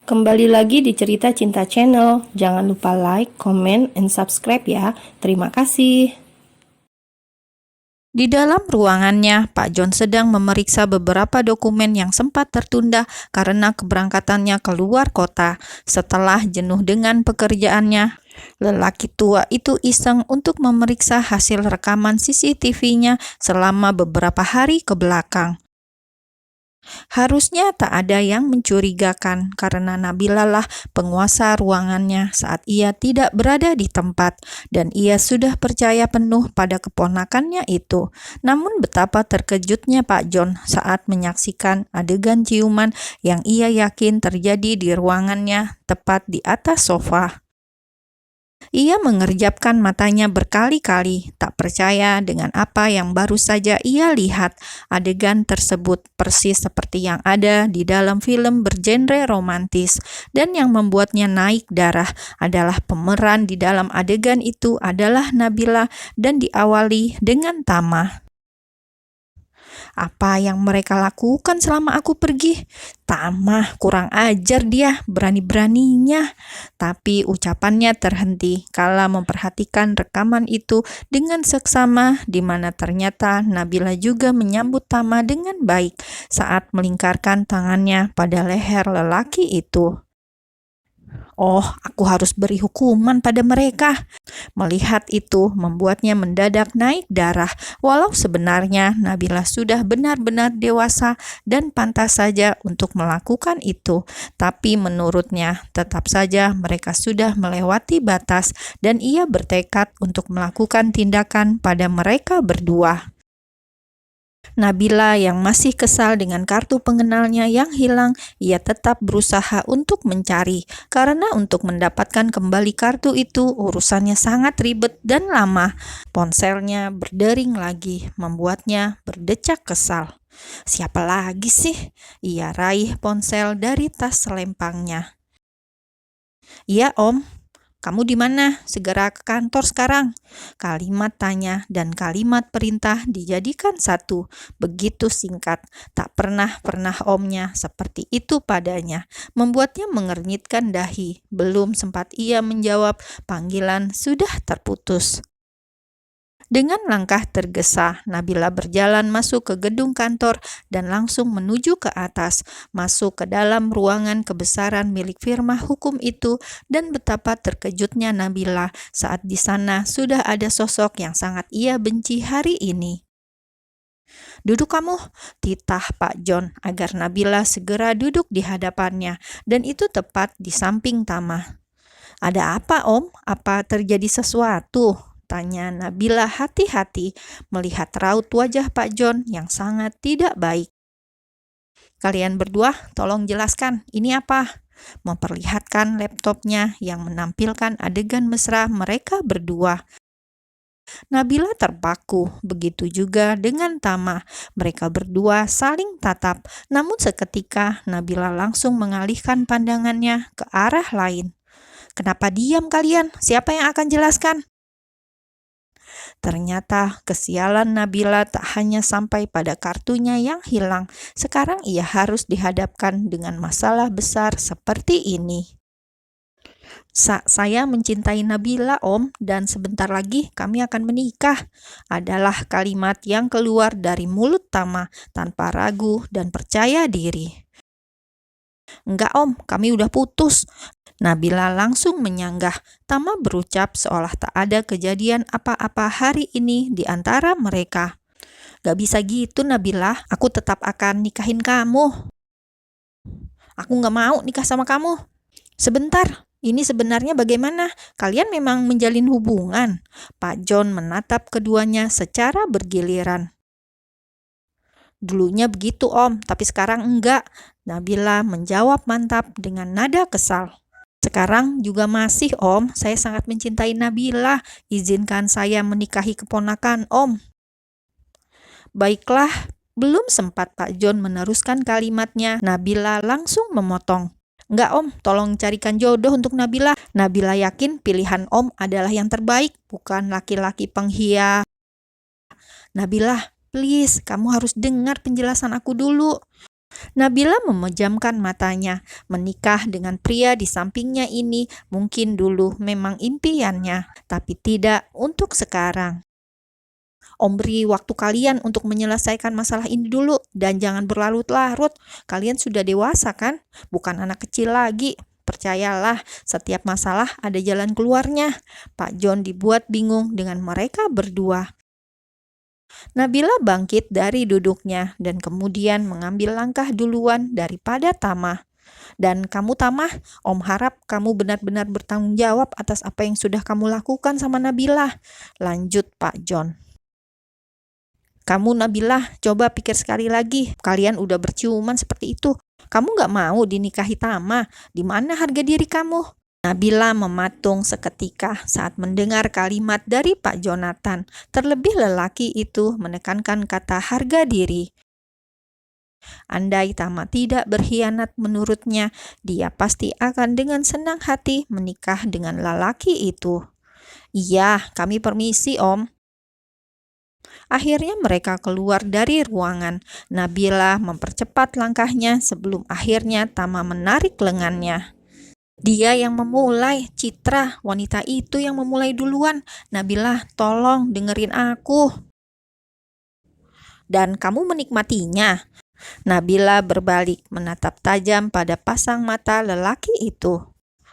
Kembali lagi di Cerita Cinta Channel. Jangan lupa like, comment, and subscribe ya. Terima kasih. Di dalam ruangannya, Pak John sedang memeriksa beberapa dokumen yang sempat tertunda karena keberangkatannya keluar kota. Setelah jenuh dengan pekerjaannya, lelaki tua itu iseng untuk memeriksa hasil rekaman CCTV-nya selama beberapa hari ke belakang. Harusnya tak ada yang mencurigakan karena Nabila lah penguasa ruangannya saat ia tidak berada di tempat dan ia sudah percaya penuh pada keponakannya itu. Namun betapa terkejutnya Pak John saat menyaksikan adegan ciuman yang ia yakin terjadi di ruangannya tepat di atas sofa. Ia mengerjapkan matanya berkali-kali, tak percaya dengan apa yang baru saja ia lihat. Adegan tersebut persis seperti yang ada di dalam film bergenre romantis, dan yang membuatnya naik darah adalah pemeran di dalam adegan itu adalah Nabila dan diawali dengan Tama. Apa yang mereka lakukan selama aku pergi? Tamah, kurang ajar dia, berani-beraninya. Tapi ucapannya terhenti kala memperhatikan rekaman itu dengan seksama, di mana ternyata Nabila juga menyambut Tama dengan baik saat melingkarkan tangannya pada leher lelaki itu. Oh, aku harus beri hukuman pada mereka. Melihat itu membuatnya mendadak naik darah, walau sebenarnya Nabila sudah benar-benar dewasa dan pantas saja untuk melakukan itu. Tapi menurutnya tetap saja mereka sudah melewati batas dan ia bertekad untuk melakukan tindakan pada mereka berdua. Nabila yang masih kesal dengan kartu pengenalnya yang hilang, ia tetap berusaha untuk mencari, karena untuk mendapatkan kembali kartu itu urusannya sangat ribet dan lama. Ponselnya berdering lagi, membuatnya berdecak kesal. Siapa lagi sih? Ia raih ponsel dari tas selempangnya. Iya, Om. Kamu di mana? Segera ke kantor sekarang. Kalimat tanya dan kalimat perintah dijadikan satu. Begitu singkat, tak pernah omnya seperti itu padanya. Membuatnya mengernyitkan dahi. Belum sempat ia menjawab, panggilan sudah terputus. Dengan langkah tergesa, Nabila berjalan masuk ke gedung kantor dan langsung menuju ke atas, masuk ke dalam ruangan kebesaran milik firma hukum itu, dan betapa terkejutnya Nabila saat di sana sudah ada sosok yang sangat ia benci hari ini. Duduk kamu, titah Pak John agar Nabila segera duduk di hadapannya, dan itu tepat di samping Tama. Ada apa, Om? Apa terjadi sesuatu? Tanya Nabila hati-hati melihat raut wajah Pak John yang sangat tidak baik. Kalian berdua tolong jelaskan, ini apa? Memperlihatkan laptopnya yang menampilkan adegan mesra mereka berdua. Nabila terpaku, begitu juga dengan Tama. Mereka berdua saling tatap, namun seketika Nabila langsung mengalihkan pandangannya ke arah lain. Kenapa diam kalian? Siapa yang akan jelaskan? Ternyata kesialan Nabila tak hanya sampai pada kartunya yang hilang. Sekarang ia harus dihadapkan dengan masalah besar seperti ini. Saya mencintai Nabila, Om, dan sebentar lagi kami akan menikah. Adalah kalimat yang keluar dari mulut Tama tanpa ragu dan percaya diri. Enggak, Om, kami udah putus. Nabila langsung menyanggah. Tama berucap seolah tak ada kejadian apa-apa hari ini di antara mereka. Gak bisa gitu, Nabila. Aku tetap akan nikahin kamu. Aku gak mau nikah sama kamu. Sebentar, ini sebenarnya bagaimana? Kalian memang menjalin hubungan? Pak John menatap keduanya secara bergiliran. Dulunya begitu, Om, tapi sekarang enggak. Nabila menjawab mantap dengan nada kesal. Sekarang juga masih, Om. Saya sangat mencintai Nabila. Izinkan saya menikahi keponakan, Om. Baiklah, belum sempat Pak John meneruskan kalimatnya, Nabila langsung memotong. Enggak, Om, tolong carikan jodoh untuk Nabila. Nabila yakin pilihan Om adalah yang terbaik, bukan laki-laki penghias. Nabila, please, kamu harus dengar penjelasan aku dulu. Nabila memejamkan matanya. Menikah dengan pria di sampingnya ini mungkin dulu memang impiannya, tapi tidak untuk sekarang. Om beri waktu kalian untuk menyelesaikan masalah ini dulu dan jangan berlarut-larut. Kalian sudah dewasa kan? Bukan anak kecil lagi. Percayalah, setiap masalah ada jalan keluarnya. Pak John dibuat bingung dengan mereka berdua. Nabila bangkit dari duduknya dan kemudian mengambil langkah duluan daripada Tama. Dan kamu Tama, Om harap kamu benar-benar bertanggung jawab atas apa yang sudah kamu lakukan sama Nabila. Lanjut Pak John. Kamu Nabila, coba pikir sekali lagi. Kalian udah berciuman seperti itu. Kamu gak mau dinikahi Tama. Di mana harga diri kamu? Nabila mematung seketika saat mendengar kalimat dari Pak Jonathan. Terlebih lelaki itu menekankan kata harga diri. Andai Tama tidak berkhianat menurutnya, dia pasti akan dengan senang hati menikah dengan lelaki itu. Iya, kami permisi Om. Akhirnya mereka keluar dari ruangan. Nabila mempercepat langkahnya sebelum akhirnya Tama menarik lengannya. Dia yang memulai, Citra, wanita itu yang memulai duluan. Nabila, tolong dengerin aku. Dan kamu menikmatinya. Nabila berbalik menatap tajam pada pasang mata lelaki itu.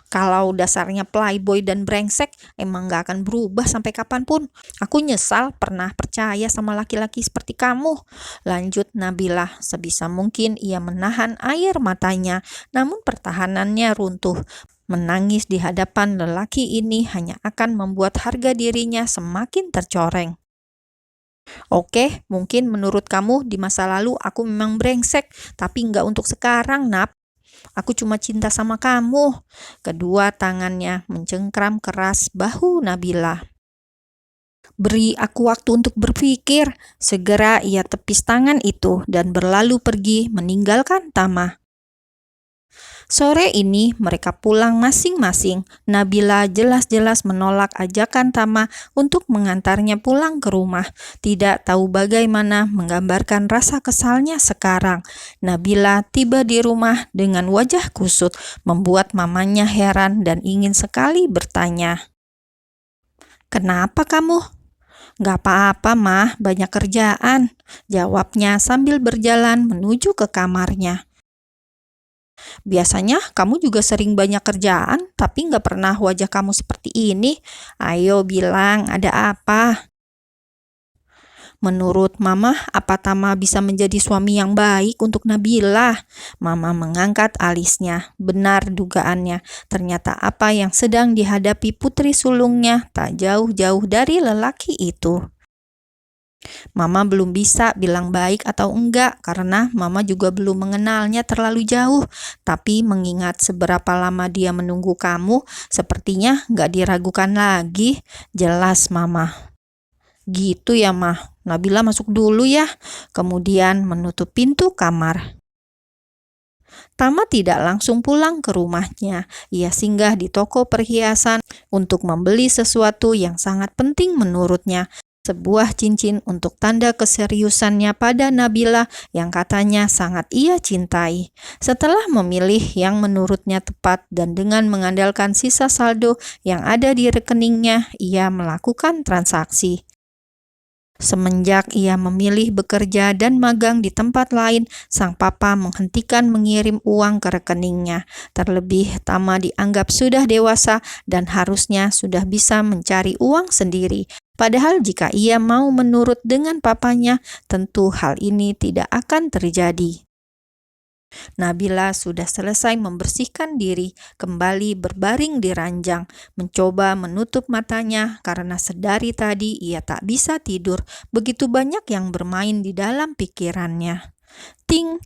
Kalau dasarnya playboy dan brengsek, emang gak akan berubah sampai kapanpun. Aku nyesal pernah percaya sama laki-laki seperti kamu. Lanjut Nabila, sebisa mungkin ia menahan air matanya, namun pertahanannya runtuh. Menangis di hadapan lelaki ini hanya akan membuat harga dirinya semakin tercoreng. Oke, mungkin menurut kamu di masa lalu aku memang brengsek, tapi nggak untuk sekarang, Nap. Aku cuma cinta sama kamu. Kedua tangannya mencengkram keras bahu Nabila. Beri aku waktu untuk berpikir. Segera ia tepis tangan itu dan berlalu pergi meninggalkan Tama. Sore ini mereka pulang masing-masing. Nabila jelas-jelas menolak ajakan Tama untuk mengantarnya pulang ke rumah. Tidak tahu bagaimana menggambarkan rasa kesalnya sekarang. Nabila tiba di rumah dengan wajah kusut, membuat mamanya heran dan ingin sekali bertanya. "Kenapa kamu?" "Gak apa-apa, Mah, banyak kerjaan," jawabnya sambil berjalan menuju ke kamarnya. Biasanya kamu juga sering banyak kerjaan, tapi nggak pernah wajah kamu seperti ini. Ayo bilang, ada apa? Menurut Mama, apa Tama bisa menjadi suami yang baik untuk Nabila? Mama mengangkat alisnya. Benar dugaannya. Ternyata apa yang sedang dihadapi putri sulungnya tak jauh-jauh dari lelaki itu. Mama belum bisa bilang baik atau enggak karena Mama juga belum mengenalnya terlalu jauh. Tapi mengingat seberapa lama dia menunggu kamu, sepertinya enggak diragukan lagi. Jelas Mama. Gitu ya Mah. Nabila masuk dulu ya. Kemudian menutup pintu kamar. Tama tidak langsung pulang ke rumahnya. Ia singgah di toko perhiasan untuk membeli sesuatu yang sangat penting menurutnya. Sebuah cincin untuk tanda keseriusannya pada Nabila yang katanya sangat ia cintai. Setelah memilih yang menurutnya tepat dan dengan mengandalkan sisa saldo yang ada di rekeningnya, ia melakukan transaksi. Semenjak ia memilih bekerja dan magang di tempat lain, sang papa menghentikan mengirim uang ke rekeningnya. Terlebih, Tama dianggap sudah dewasa dan harusnya sudah bisa mencari uang sendiri. Padahal jika ia mau menurut dengan papanya, tentu hal ini tidak akan terjadi. Nabila sudah selesai membersihkan diri, kembali berbaring di ranjang, mencoba menutup matanya karena sedari tadi ia tak bisa tidur, begitu banyak yang bermain di dalam pikirannya. Ting!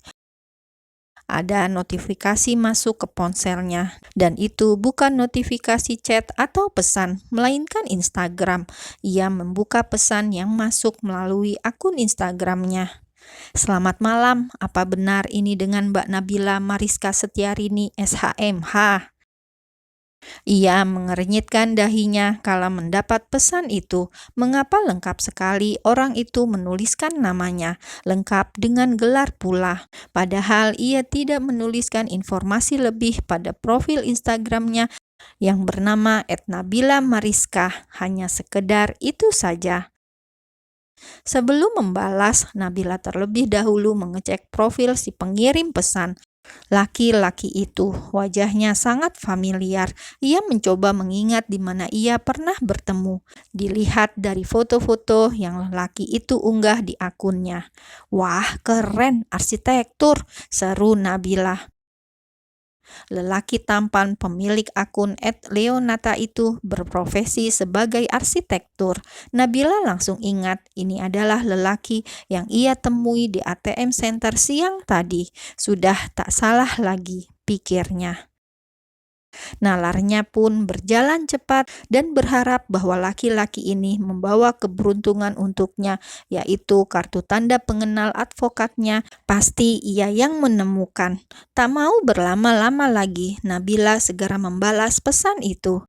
Ada notifikasi masuk ke ponselnya, dan itu bukan notifikasi chat atau pesan, melainkan Instagram. Ia membuka pesan yang masuk melalui akun Instagramnya. Selamat malam, apa benar ini dengan Mbak Nabila Mariska Setiarini SHMH? Ia mengernyitkan dahinya kala mendapat pesan itu. Mengapa lengkap sekali orang itu menuliskan namanya, lengkap dengan gelar pula. Padahal ia tidak menuliskan informasi lebih pada profil Instagramnya yang bernama @nabila_mariska, hanya sekedar itu saja. Sebelum membalas, Nabila terlebih dahulu mengecek profil si pengirim pesan. Laki-laki itu wajahnya sangat familiar. Ia mencoba mengingat di mana ia pernah bertemu. Dilihat dari foto-foto yang lelaki itu unggah di akunnya. "Wah, keren, arsitektur," seru Nabila. Lelaki tampan pemilik akun @leonata itu berprofesi sebagai arsitektur. Nabila langsung ingat ini adalah lelaki yang ia temui di ATM Center siang tadi. Sudah tak salah lagi, pikirnya. Nalarnya pun berjalan cepat dan berharap bahwa laki-laki ini membawa keberuntungan untuknya, yaitu kartu tanda pengenal advokatnya. Pasti ia yang menemukan. Tak mau berlama-lama lagi, Nabila segera membalas pesan itu.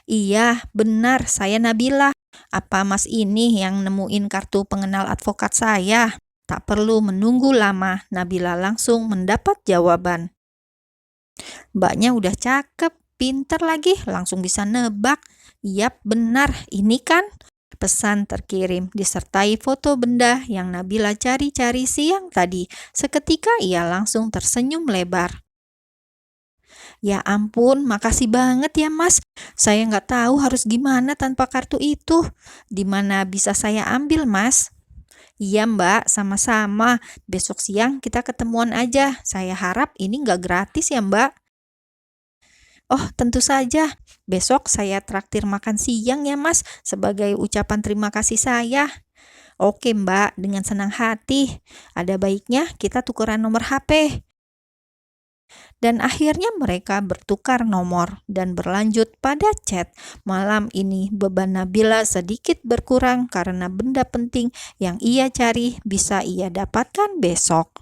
"Iya, benar, saya Nabila. Apa Mas ini yang nemuin kartu pengenal advokat saya?" Tak perlu menunggu lama, Nabila langsung mendapat jawaban. "Mbaknya udah cakep, pinter lagi, langsung bisa nebak." "Yap, benar, ini kan?" Pesan terkirim disertai foto benda yang Nabila cari-cari siang tadi. Seketika ia langsung tersenyum lebar. "Ya ampun, makasih banget ya Mas. Saya nggak tahu harus gimana tanpa kartu itu. Di mana bisa saya ambil, Mas?" "Iya Mbak, sama-sama. Besok siang kita ketemuan aja. Saya harap ini nggak gratis ya Mbak." "Oh, tentu saja. Besok saya traktir makan siang ya Mas, sebagai ucapan terima kasih saya." "Oke Mbak, dengan senang hati. Ada baiknya kita tukeran nomor HP." Dan akhirnya mereka bertukar nomor dan berlanjut pada chat. Malam ini beban Nabila sedikit berkurang karena benda penting yang ia cari bisa ia dapatkan besok.